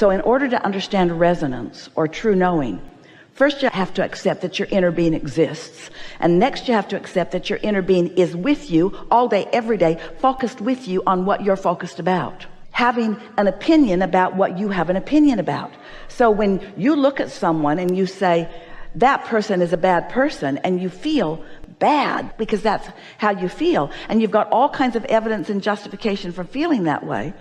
So in order to understand resonance or true knowing, first you have to accept that your inner being exists, and next you have to accept that your inner being is with you all day, every day, focused with you on what you're focused about, having an opinion about what you have an opinion about. So when you look at someone and you say that person is a bad person, and you feel bad because that's how you feel, and you've got all kinds of evidence and justification for feeling that way,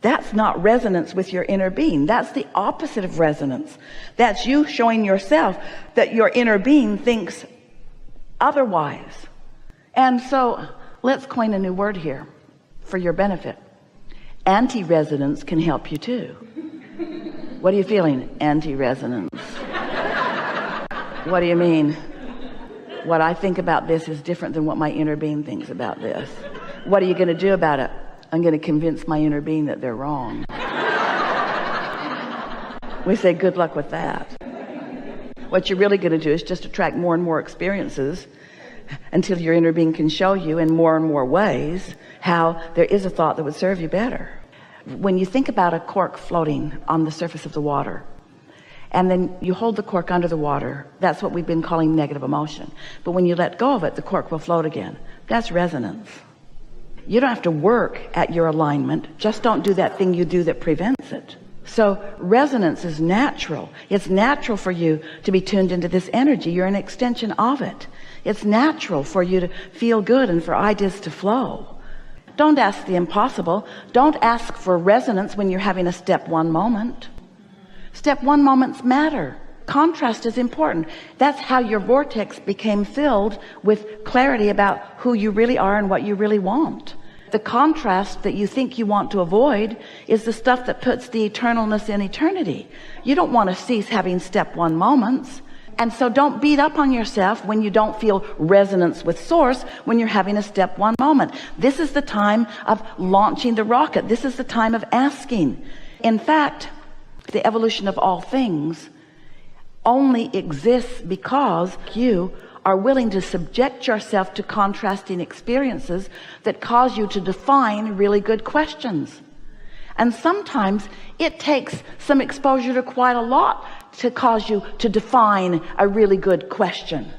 that's not resonance with your inner being. That's the opposite of resonance. That's you showing yourself that your inner being thinks otherwise. And so let's coin a new word here for your benefit. Anti-resonance can help you too. What are you feeling? Anti-resonance. What do you mean? What I think about this is different than what my inner being thinks about this. What are you going to do about it? I'm going to convince my inner being that they're wrong. We say good luck with that. What you're really going to do is just attract more and more experiences until your inner being can show you in more and more ways how there is a thought that would serve you better. When you think about a cork floating on the surface of the water, and then you hold the cork under the water, that's what we've been calling negative emotion. But when you let go of it, the cork will float again. That's resonance. You don't have to work at your alignment. Just don't do that thing you do that prevents it. So resonance is natural. It's natural for you to be tuned into this energy. You're an extension of it. It's natural for you to feel good and for ideas to flow. Don't ask the impossible. Don't ask for resonance when you're having a step one moment. Step one moments matter. Contrast is important. That's how your vortex became filled with clarity about who you really are and what you really want. The contrast that you think you want to avoid is the stuff that puts the eternalness in eternity. You don't want to cease having step one moments. And so don't beat up on yourself when you don't feel resonance with source when you're having a step one moment. This is the time of launching the rocket. This is the time of asking. In fact, the evolution of all things only exists because you are willing to subject yourself to contrasting experiences that cause you to define really good questions. And sometimes it takes some exposure to quite a lot to cause you to define a really good question.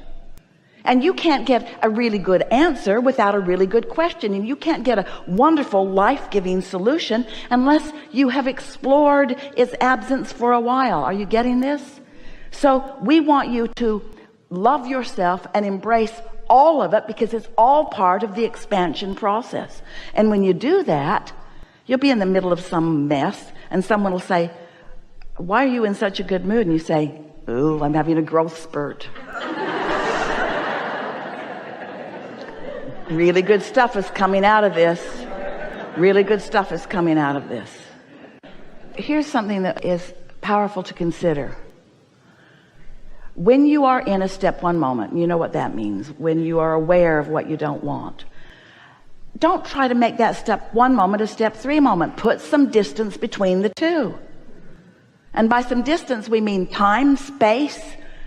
And you can't get a really good answer without a really good question. And you can't get a wonderful life-giving solution unless you have explored its absence for a while. Are you getting this? So we want you to love yourself and embrace all of it, because it's all part of the expansion process. And when you do that, you'll be in the middle of some mess and someone will say, why are you in such a good mood? And you say, oh, I'm having a growth spurt. Really good stuff is coming out of this. Really good stuff is coming out of this. Here's something that is powerful to consider. When you are in a step one moment, you know what that means. When you are aware of what you don't want, don't try to make that step one moment a step three moment. Put some distance between the two. And by some distance, we mean time, space,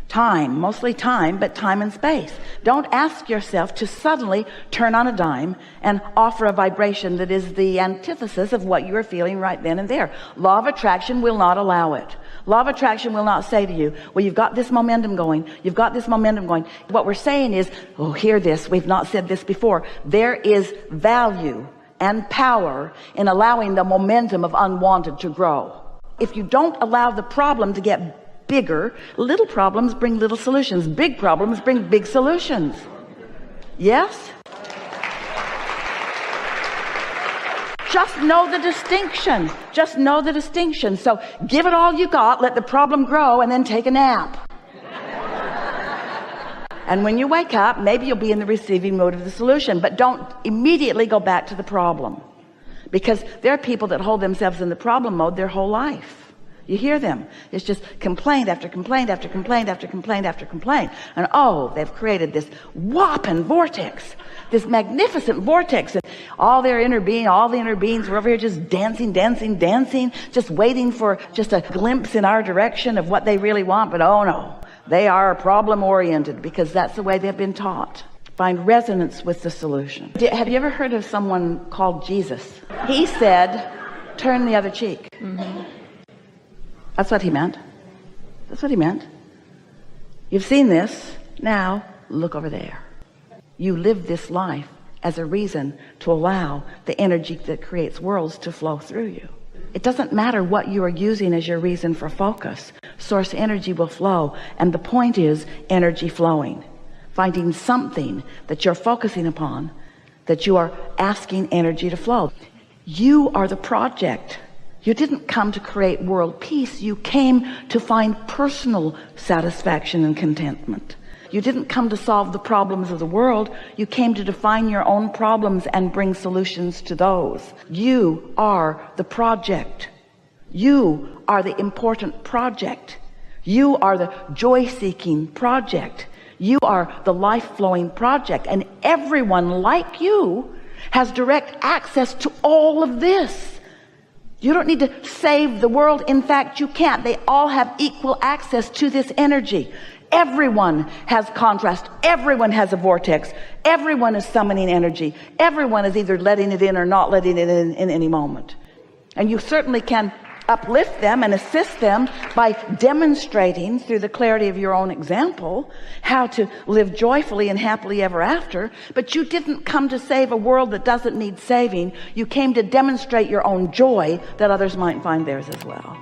time, mostly time, but time and space. Don't ask yourself to suddenly turn on a dime and offer a vibration that is the antithesis of what you are feeling right then and there. Law of attraction will not allow it. Law of attraction will not say to you, well, you've got this momentum going. You've got this momentum going. What we're saying is, oh, hear this. We've not said this before. There is value and power in allowing the momentum of unwanted to grow. If you don't allow the problem to get bigger, little problems bring little solutions. Big problems bring big solutions. Yes? Just know the distinction. Just know the distinction. So give it all you got, let the problem grow, and then take a nap. And when you wake up, maybe you'll be in the receiving mode of the solution, but don't immediately go back to the problem. Because there are people that hold themselves in the problem mode their whole life. You hear them. It's just complaint after complaint after complaint after complaint after complaint. And oh, they've created this whopping vortex, this magnificent vortex. And all their inner being, all the inner beings were over here just dancing, dancing, dancing, just waiting for just a glimpse in our direction of what they really want. But oh no, they are problem oriented because that's the way they've been taught. Find resonance with the solution. Have you ever heard of someone called Jesus? He said, turn the other cheek. Mm-hmm. That's what he meant. That's what he meant. You've seen this. Now look over there. You live this life as a reason to allow the energy that creates worlds to flow through you. It doesn't matter what you are using as your reason for focus. Source energy will flow. And the point is energy flowing. Finding something that you're focusing upon, that you are asking energy to flow. You are the project. You didn't come to create world peace. You came to find personal satisfaction and contentment. You didn't come to solve the problems of the world. You came to define your own problems and bring solutions to those. You are the project. You are the important project. You are the joy-seeking project. You are the life-flowing project. And everyone like you has direct access to all of this. You don't need to save the world. In fact, you can't. They all have equal access to this energy. Everyone has contrast. Everyone has a vortex. Everyone is summoning energy. Everyone is either letting it in or not letting it in any moment. And you certainly can uplift them and assist them by demonstrating through the clarity of your own example how to live joyfully and happily ever after. But you didn't come to save a world that doesn't need saving. You came to demonstrate your own joy that others might find theirs as well.